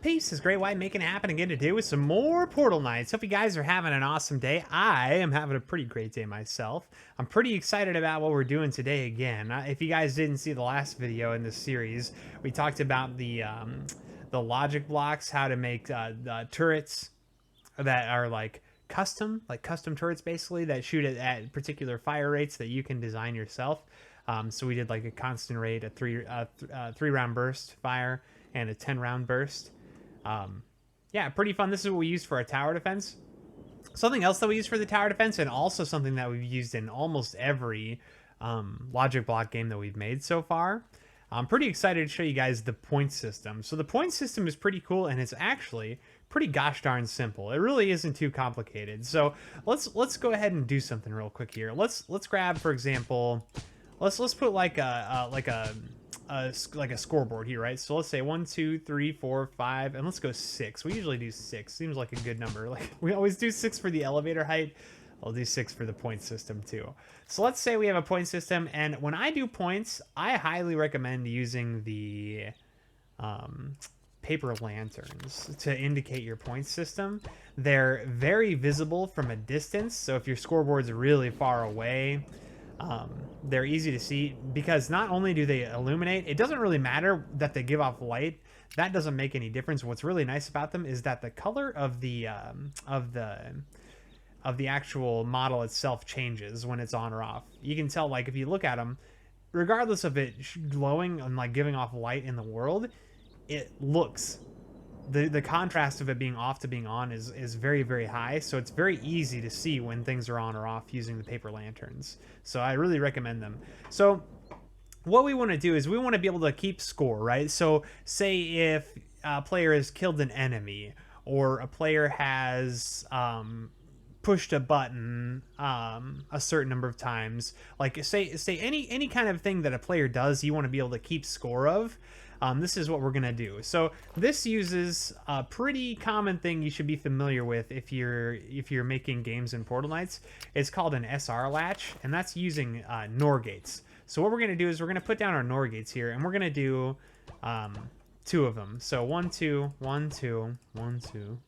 peace. It's Great White making it happen again today with some more Portal Nights. Hope you guys are having an awesome day. I am having a pretty great day myself. I'm pretty excited about what we're doing today again. If you guys didn't see the last video in this series, we talked about the logic blocks, how to make the turrets that are like custom turrets basically that shoot at particular fire rates that you can design yourself. So we did like a constant rate, a three round burst fire, and a 10-round burst. Yeah, pretty fun. This is what we used for our tower defense. Something else that we use for the tower defense, and also something that we've used in almost every logic block game that we've made so far. I'm pretty excited to show you guys the point system. So the point system is pretty cool, and it's actually pretty gosh darn simple. It really isn't too complicated. So let's go ahead and do something real quick here. Let's grab, for example, let's put like a scoreboard here, right? So let's say 1, 2, 3, 4, 5, and let's go 6. We usually do 6. Seems like a good number. Like we always do 6 for the elevator height. I'll do 6 for the point system too. So let's say we have a point system, and when I do points, I highly recommend using the paper lanterns to indicate your point system. They're very visible from a distance, so if your scoreboard's really far away, they're easy to see, because not only do they illuminate, it doesn't really matter that they give off light. That doesn't make any difference. What's really nice about them is that the color of the actual model itself changes when it's on or off. You can tell, like, if you look at them, regardless of it glowing and like giving off light in the world, it looks, the contrast of it being off to being on is very, very high. So it's very easy to see when things are on or off using the paper lanterns. So I really recommend them. So what we want to do is we want to be able to keep score, right? So say if a player has killed an enemy, or a player has pushed a button a certain number of times, like say any kind of thing that a player does, you want to be able to keep score of. This is what we're gonna do. So this uses a pretty common thing you should be familiar with if you're making games in Portal Knights. It's called an SR latch, and that's using NOR gates. So what we're gonna do is we're gonna put down our NOR gates here, and we're gonna do 2 of them. So 1, 2, 1, 2, 1, 2,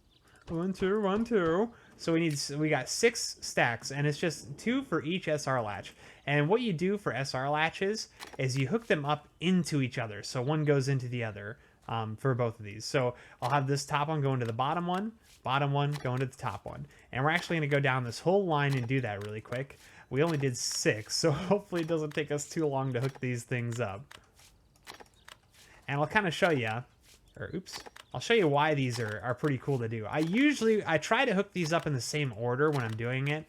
1, 2, 1, 2. So we got 6 stacks, and it's just 2 for each SR latch. And what you do for SR latches is you hook them up into each other. So one goes into the other for both of these. So I'll have this top one go into the bottom one go into the top one. And we're actually going to go down this whole line and do that really quick. We only did 6, so hopefully it doesn't take us too long to hook these things up. And I'll kind of show you, I'll show you why these are pretty cool to do. I try to hook these up in the same order when I'm doing it,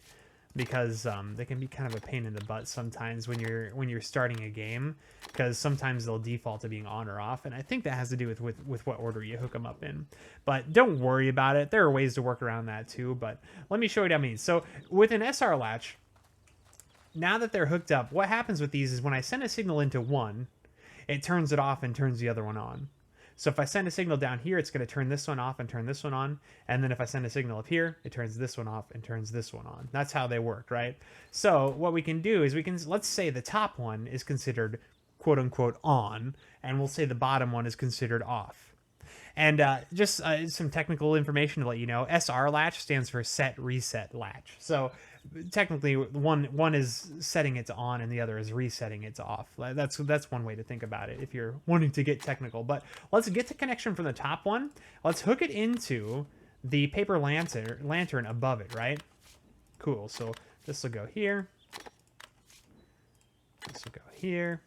because they can be kind of a pain in the butt sometimes when you're starting a game, because sometimes they'll default to being on or off, and I think that has to do with what order you hook them up in. But don't worry about it. There are ways to work around that too, but let me show you what I mean. So with an SR latch, now that they're hooked up, what happens with these is when I send a signal into one, it turns it off and turns the other one on. So if I send a signal down here, it's going to turn this one off and turn this one on. And then if I send a signal up here, it turns this one off and turns this one on. That's how they work, right? So what we can do is let's say the top one is considered quote unquote on, and we'll say the bottom one is considered off. And just some technical information to let you know, SR latch stands for set reset latch. So technically one is setting it to on and the other is resetting it to off. That's one way to think about it if you're wanting to get technical. But let's get the connection from the top one. Let's hook it into the paper lantern above it, right? Cool. So this will go here. This will go here.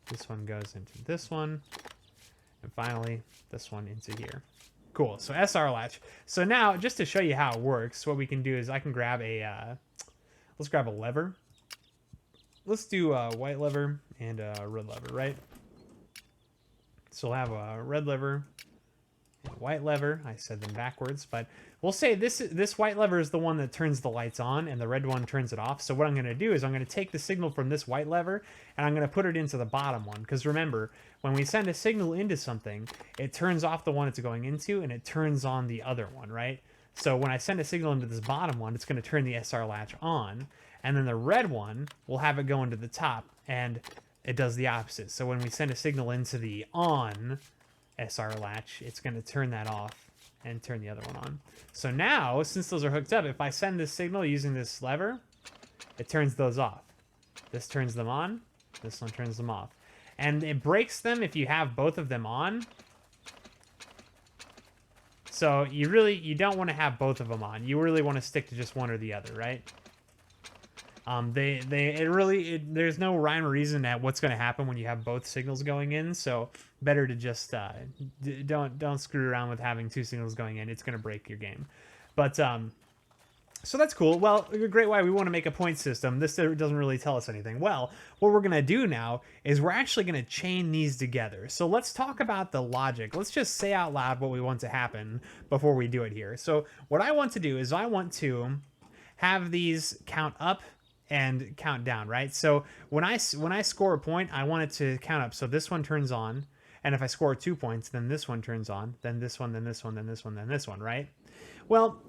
This one goes into this one. And finally, this one into here. Cool. So SR latch. So now, just to show you how it works, what we can do is I can grab let's grab a lever. Let's do a white lever and a red lever, right? So we'll have a red lever and a white lever. I said them backwards, but we'll say this white lever is the one that turns the lights on, and the red one turns it off. So what I'm going to do is I'm going to take the signal from this white lever, and I'm going to put it into the bottom one. Because remember, when we send a signal into something, it turns off the one it's going into, and it turns on the other one, right? So when I send a signal into this bottom one, it's going to turn the SR latch on, and then the red one will have it go into the top, and it does the opposite. So when we send a signal into the on, SR latch, it's going to turn that off and turn the other one on. So now, since those are hooked up, if I send this signal using this lever, it turns those off. This turns them on. This one turns them off. And it breaks them if you have both of them on. So you don't want to have both of them on. You really want to stick to just one or the other, right? There's no rhyme or reason at what's going to happen when you have both signals going in. So better to just don't screw around with having two signals going in. It's going to break your game. But so that's cool. Well, great. Why we want to make a point system. This doesn't really tell us anything. Well, what we're going to do now is we're actually going to chain these together. So let's talk about the logic. Let's just say out loud what we want to happen before we do it here. So what I want to do is I want to have these count up and count down, right? So when I score a point, I want it to count up. So this one turns on, and if I score 2 points, then this one turns on, then this one, then this one, then this one, then this one, right? Well,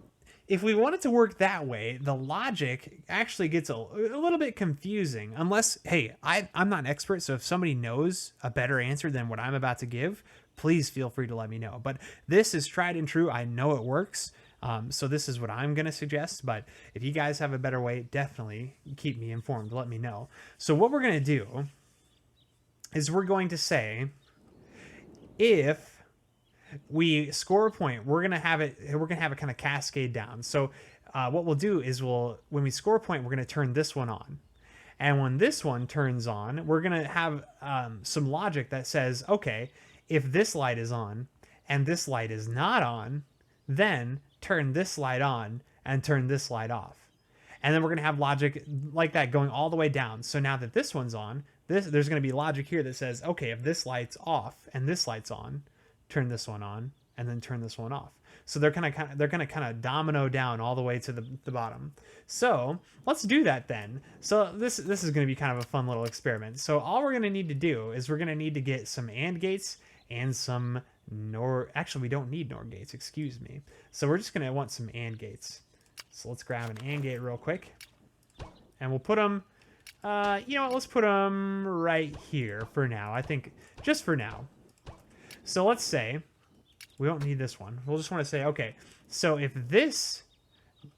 if we want it to work that way, the logic actually gets a little bit confusing. Unless, hey, I'm not an expert, so if somebody knows a better answer than what I'm about to give, please feel free to let me know. But this is tried and true. I know it works. So this is what I'm going to suggest. But if you guys have a better way, definitely keep me informed. Let me know. So what we're going to do is we're going to say, if we score a point, we're gonna have it kind of cascade down. So what we'll do is when we score a point, we're gonna turn this one on, and when this one turns on, we're gonna have some logic that says, okay, if this light is on and this light is not on, then turn this light on and turn this light off. And then we're gonna have logic like that going all the way down. So now that this one's on, there's gonna be logic here that says, okay, if this light's off and this light's on, turn this one on, and then turn this one off. So they're gonna kind of domino down all the way to the bottom. So let's do that then. So this is gonna be kind of a fun little experiment. So all we're gonna need to do is we're gonna need to get some AND gates and some actually we don't need NOR gates, excuse me. So we're just gonna want some AND gates. So let's grab an AND gate real quick, and we'll put them. You know what? Let's put them right here for now. I think just for now. So let's say we don't need this one. We'll just want to say, okay, so if this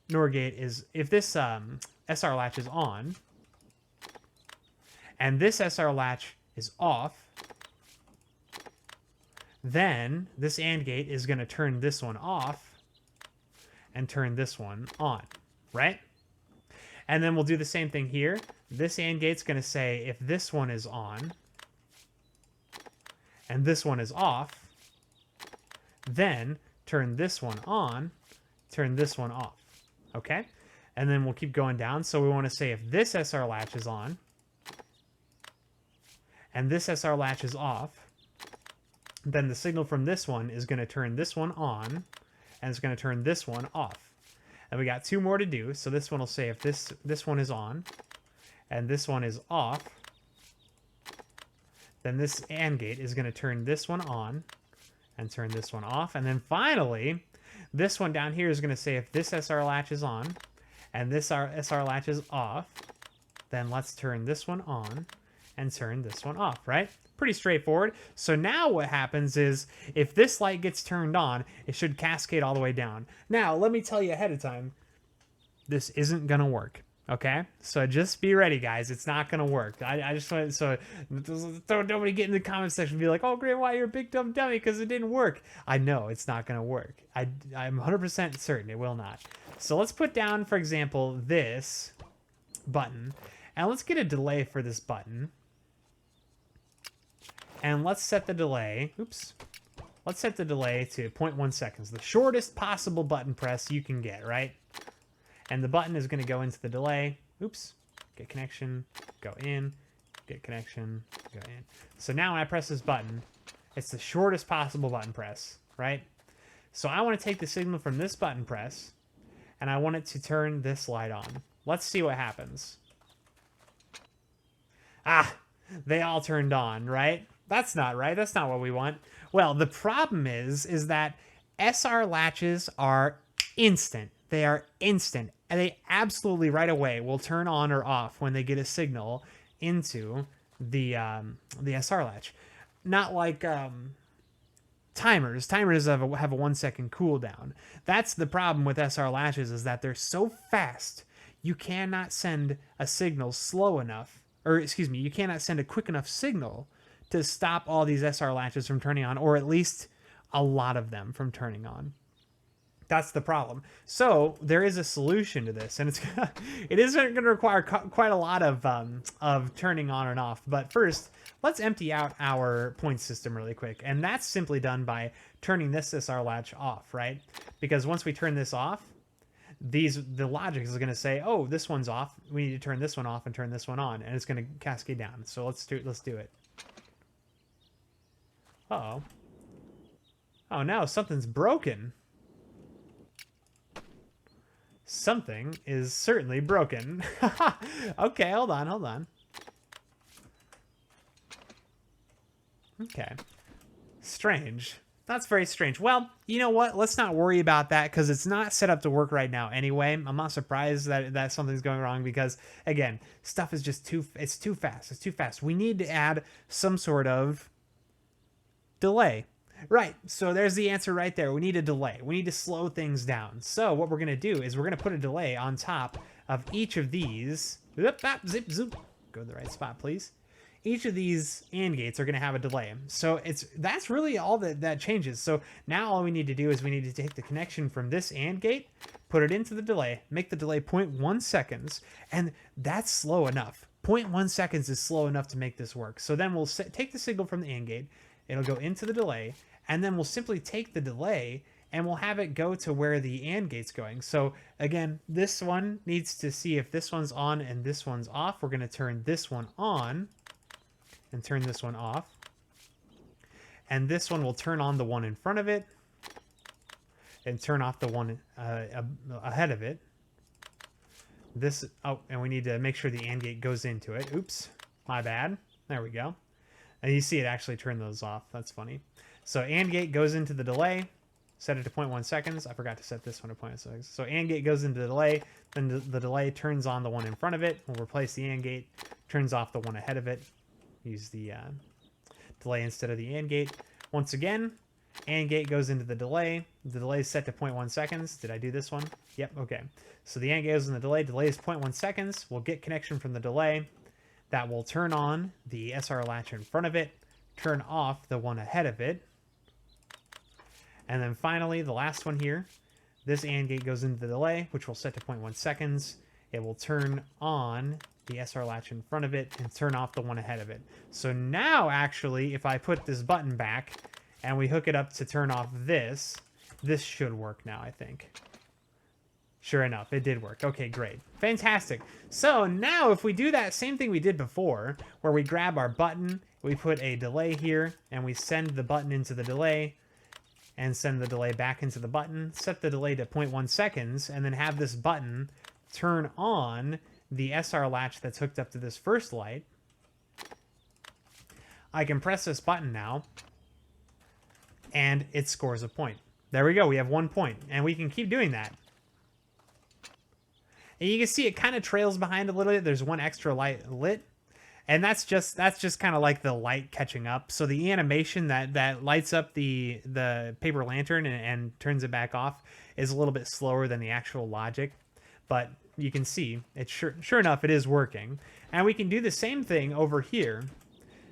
NOR gate if this SR latch is on and this SR latch is off, then this AND gate is going to turn this one off and turn this one on, right? And then we'll do the same thing here. This AND gate's going to say if this one is on and this one is off, then turn this one on, turn this one off, okay? And then we'll keep going down. So we want to say if this SR latch is on and this SR latch is off, then the signal from this one is going to turn this one on and it's going to turn this one off. And we got 2 more to do. So this one will say if this one is on and this one is off, then this AND gate is going to turn this one on and turn this one off. And then finally, this one down here is going to say if this SR latch is on and this SR latch is off, then let's turn this one on and turn this one off, right? Pretty straightforward. So now what happens is if this light gets turned on, it should cascade all the way down. Now, let me tell you ahead of time, this isn't going to work. Okay, so just be ready, guys. It's not gonna work. I just want so nobody get in the comment section and be like, "Oh, Grant, why you're a big dumb dummy because it didn't work." I know it's not gonna work. I'm 100% certain it will not. So let's put down, for example, this button, and let's get a delay for this button, and let's set the delay. Oops. Let's set the delay to 0.1 seconds, the shortest possible button press you can get, right? And the button is going to go into the delay. Oops. Get connection. Go in. Get connection. Go in. So now when I press this button, it's the shortest possible button press, right? So I want to take the signal from this button press, and I want it to turn this light on. Let's see what happens. Ah, they all turned on, right? That's not right. That's not what we want. Well, the problem is that SR latches are instant. They are instant. And they absolutely right away will turn on or off when they get a signal into the SR latch. Not like Timers have a 1 second cooldown. That's the problem with SR latches, is that they're so fast. You cannot send a signal slow enough, or excuse me, you cannot send a quick enough signal to stop all these SR latches from turning on, or at least a lot of them from turning on. That's the problem. So there is a solution to this, and it is going to require quite a lot of turning on and off. But first, let's empty out our point system really quick, and that's simply done by turning this SR latch off, right? Because once we turn this off, the logic is going to say, oh, this one's off. We need to turn this one off and turn this one on, and it's going to cascade down. So let's do it. Uh-oh. Oh no, something's broken. Something is certainly broken. Okay, hold on. Okay. Strange. That's very strange. Well, you know what? Let's not worry about that because it's not set up to work right now anyway. I'm not surprised that something's going wrong because, again, stuff is just too fast. It's too fast. We need to add some sort of delay. Right, so there's the answer right there. We need a delay. We need to slow things down. So what we're going to do is we're going to put a delay on top of each of these. Zip, zoop. Go to the right spot, please. Each of these AND gates are going to have a delay. So that's really all that changes. So now all we need to do is we need to take the connection from this AND gate, put it into the delay, make the delay 0.1 seconds, and that's slow enough. 0.1 seconds is slow enough to make this work. So then we'll take the signal from the AND gate, it'll go into the delay, and then we'll simply take the delay and we'll have it go to where the AND gate's going. So again, this one needs to see if this one's on and this one's off. We're going to turn this one on and turn this one off. And this one will turn on the one in front of it and turn off the one ahead of it. And we need to make sure the AND gate goes into it. Oops, my bad. There we go. And you see it actually turn those off. That's funny. So AND gate goes into the delay, set it to 0.1 seconds. I forgot to set this one to 0.1 seconds. So AND gate goes into the delay, then the delay turns on the one in front of it. We'll replace the AND gate, turns off the one ahead of it. Use the delay instead of the AND gate. Once again, AND gate goes into the delay. The delay is set to 0.1 seconds. Did I do this one? Yep, okay. So the AND gate goes in the delay. Delay is 0.1 seconds. We'll get connection from the delay. That will turn on the SR latch in front of it, turn off the one ahead of it. And then finally, the last one here, this AND gate goes into the delay, which will set to 0.1 seconds. It will turn on the SR latch in front of it and turn off the one ahead of it. So now, actually, if I put this button back and we hook it up to turn off this should work now, I think. Sure enough, it did work. Okay, great. Fantastic. So now if we do that same thing we did before, where we grab our button, we put a delay here, and we send the button into the delay, and send the delay back into the button, set the delay to 0.1 seconds, and then have this button turn on the SR latch that's hooked up to this first light. I can press this button now, and it scores a point. There we go, we have 1 point, and we can keep doing that. And you can see it kind of trails behind a little bit. There's one extra light lit. And that's just kind of like the light catching up. So the animation that lights up the paper lantern and turns it back off is a little bit slower than the actual logic. But you can see, it's sure enough, it is working. And we can do the same thing over here.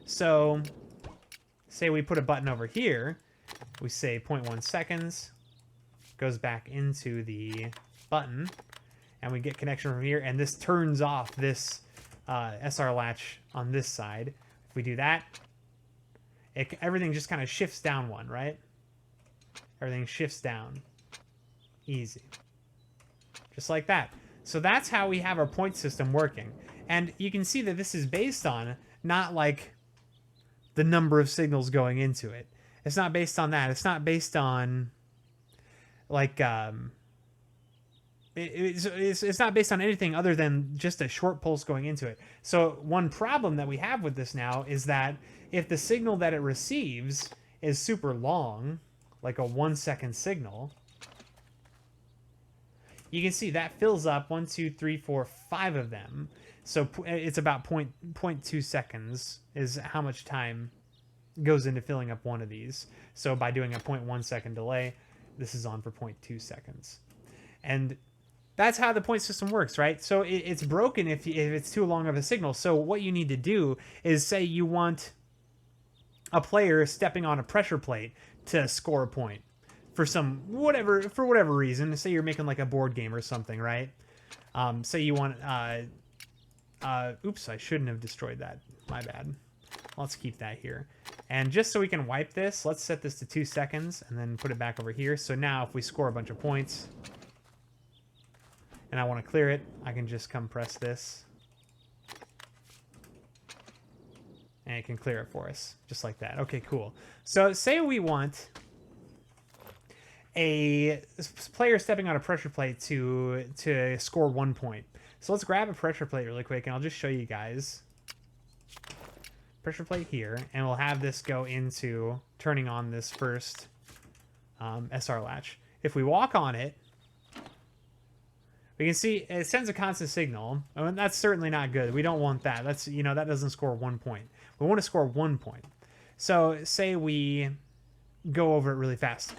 So say we put a button over here. We say 0.1 seconds. Goes back into the button. And we get connection from here. And this turns off this SR latch on this side. If we do that, everything just kind of shifts down one, right? Everything shifts down. Easy. Just like that. So that's how we have our point system working. And you can see that this is based on not like the number of signals going into it. It's not based on that. It's not based on like it's not based on anything other than just a short pulse going into it. So one problem that we have with this now is that if the signal that it receives is super long, like a 1 second signal, you can see that fills up 1, 2, 3, 4, 5 of them. So it's about 0.2 seconds is how much time goes into filling up one of these. So by doing a 0.1 second delay, this is on for 0.2 seconds. And that's how the point system works, right? So it's broken if it's too long of a signal. So what you need to do is say you want a player stepping on a pressure plate to score a point for whatever reason. Say you're making like a board game or something, right? Say you want oops, I shouldn't have destroyed that. My bad. Let's keep that here. And just so we can wipe this, let's set this to 2 seconds and then put it back over here. So now if we score a bunch of points and I want to clear it, I can just come press this and it can clear it for us just like that. Okay, cool. So say we want a player stepping on a pressure plate to score 1 point. So let's grab a pressure plate really quick and I'll just show you guys. Pressure plate here, and we'll have this go into turning on this first SR latch. If we walk on it, we can see it sends a constant signal. And that's certainly not good. We don't want that. That's, you know, that doesn't score 1 point. We want to score 1 point. So say we go over it really fast.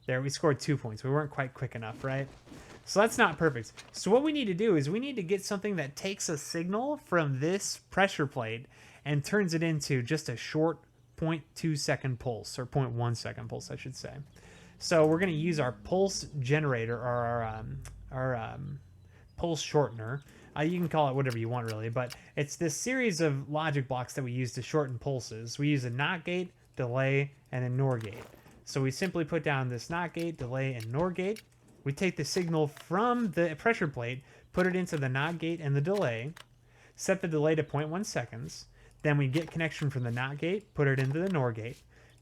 There, we scored 2 points. We weren't quite quick enough, right? So that's not perfect. So what we need to do is we need to get something that takes a signal from this pressure plate and turns it into just a short 0.2 second pulse, or 0.1 second pulse, I should say. So we're going to use our pulse generator, or our pulse shortener. You can call it whatever you want, really, but it's this series of logic blocks that we use to shorten pulses. We use a NOT gate, delay, and a NOR gate. So we simply put down this NOT gate, delay, and NOR gate. We take the signal from the pressure plate, put it into the NOT gate and the delay, set the delay to 0.1 seconds. Then we get connection from the NOT gate, put it into the NOR gate,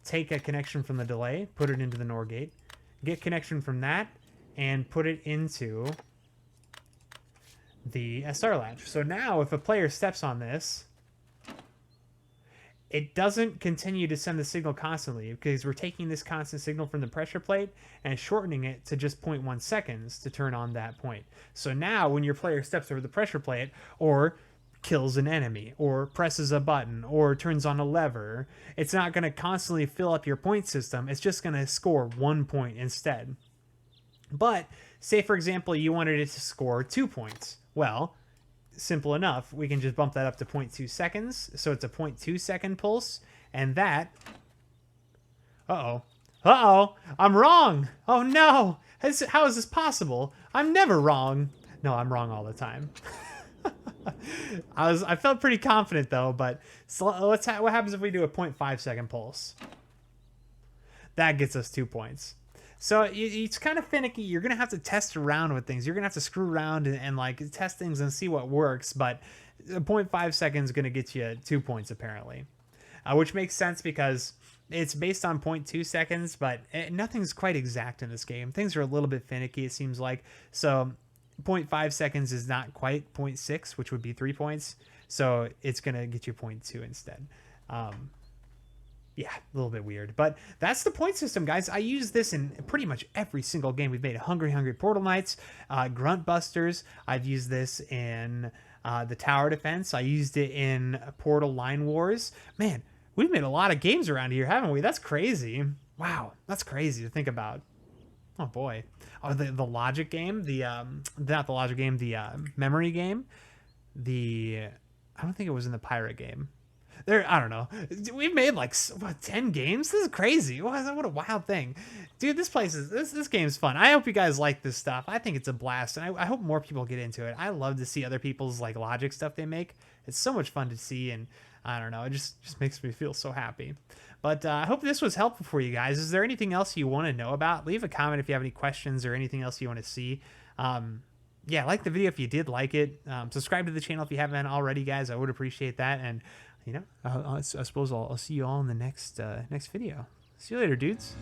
take a connection from the delay, put it into the NOR gate, get connection from that, and put it into the SR latch. So now if a player steps on this, it doesn't continue to send the signal constantly because we're taking this constant signal from the pressure plate and shortening it to just 0.1 seconds to turn on that point. So now when your player steps over the pressure plate or kills an enemy or presses a button or turns on a lever, it's not going to constantly fill up your point system. It's just going to score 1 point instead. But say, for example, you wanted it to score 2 points. Well, simple enough. We can just bump that up to 0.2 seconds. So it's a 0.2 second pulse. And that... I'm wrong. Oh, no. How is this possible? I'm never wrong. No, I'm wrong all the time. I felt pretty confident though, but so what happens if we do a 0.5 second pulse? That gets us 2 points. So it's kind of finicky. You're gonna have to test around with things. You're gonna have to screw around and like test things and see what works. But 0.5 seconds is gonna get you 2 points apparently, which makes sense because it's based on 0.2 seconds. But nothing's quite exact in this game. Things are a little bit finicky, it seems like. So 0.5 seconds is not quite 0.6, which would be 3 points. So it's going to get you 0.2 instead. Yeah, a little bit weird. But that's the point system, guys. I use this in pretty much every single game we've made. Hungry Portal Knights, Grunt Busters. I've used this in the Tower Defense. I used it in Portal Line Wars. Man, we've made a lot of games around here, haven't we? That's crazy. Wow, that's crazy to think about. Oh boy. Oh, the logic game, not the logic game, the memory game, I don't think it was in the pirate game. I don't know. We've made like, what, 10 games? This is crazy. What a wild thing. Dude, this game's fun. I hope you guys like this stuff. I think it's a blast, and I hope more people get into it. I love to see other people's like logic stuff they make. It's so much fun to see, and I don't know, it just makes me feel so happy. But I hope this was helpful for you guys. Is there anything else you want to know about? Leave a comment if you have any questions or anything else you want to see. Yeah, like the video if you did like it. Subscribe to the channel if you haven't already, guys. I would appreciate that. And, you know, I suppose I'll see you all in the next video. See you later, dudes.